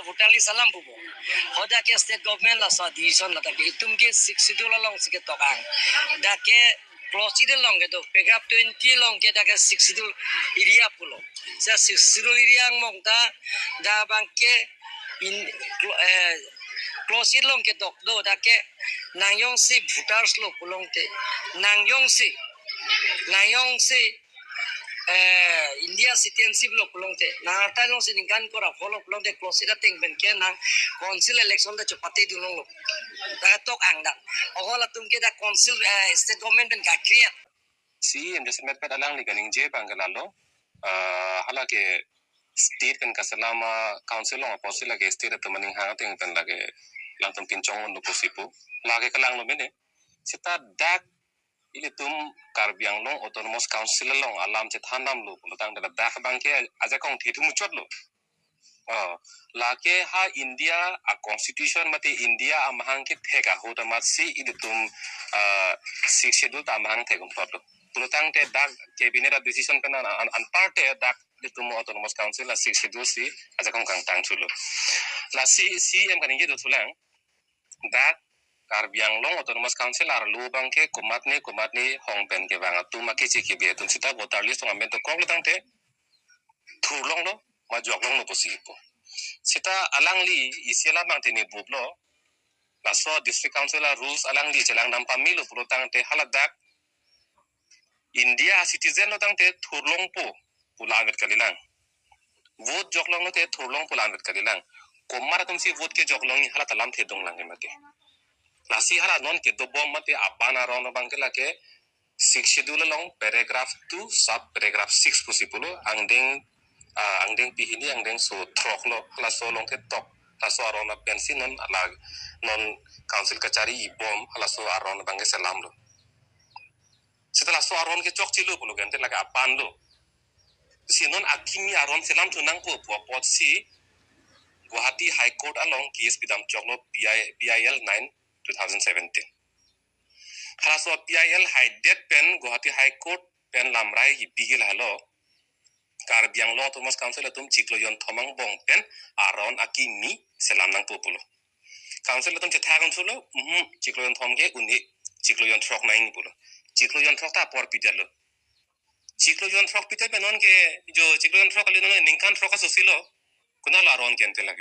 votali salam pubo hoda ke state government la sa decision la take itum ke 6 schedule long sike tokang da ke procedure long ke do pick up 20 long ke da ke 6 schedule area pulo sa 6 schedule area mong da bang ke in procedure long ke dok do da ke nangyong si voters lo pulong te nangyong si India citizenship lo pulong te na ta long sin kan ko ra follow pulong te close da teng ben ke nang council election da chapate du long lo da tok ang da ogola tum ke da council state government ben ka create si investment pe dalang ni ganing je bangalalo hala ke state kan kasalama council lo apostle lage state to maning ha teng pen lage lang tum pinchong on posipo lage kalang lo mene sita dak ili tum karbiang long autonomous council long alam che thanam lo lutang da dak bangke aja kong thitu muchot lo lake ha India a constitution mate India amhang ke thega hota matsi ili tum six schedule ta amhang thegum photo lutang te dak cabinet decision kana an parte dak ili tum autonomous council la six schedule si aja kong kang tang chulo la si em kan ngi do tulang dak karbiang long autonomous council ar lu bangke kumatne hong pen ke bang tu ma ke chi ke be tu sita voter list ngam to kong tang te thur long lo ma jok long no posipo sita alang li isiala mang te ni bublo la so district council rules alang li chelang nam pamilu pro tang te haladak India citizen lo tang te thur long po pulangat kalilang vote jok long no te thur long pulangat kalilang komar tum si vote ke jok long ni hala talam the dong lang mate lasi hala non ke do bom mate abana ron bangkela ke 6 schedule long paragraph 2 sub paragraph 6 posipulo angdeng pihini angdeng so trok lo la so long ke tok la so arona pensi non ala non council kachari bom la so arona bangke salam lo setelah so aron ke chok chilu pulo gente laga apan lo si non akimi aron selam tunang po pot si Guwahati High Court along case bidam choklo PIL 9 2017 khalaso PIL high death pen Guwahati High Court pen lamrai hi bigil halo karbiang lo Thomas Council atum chiklo yon thomang bong pen aron akimi selam nang populo council atum chethagon chulo chiklo yon thomge uni chiklo yon throk nai ni pulo chiklo yon throk ta por pidalo chiklo yon throk pite benon ke jo chiklo yon throk ali no ningkan throk asosilo kunala aron kente lage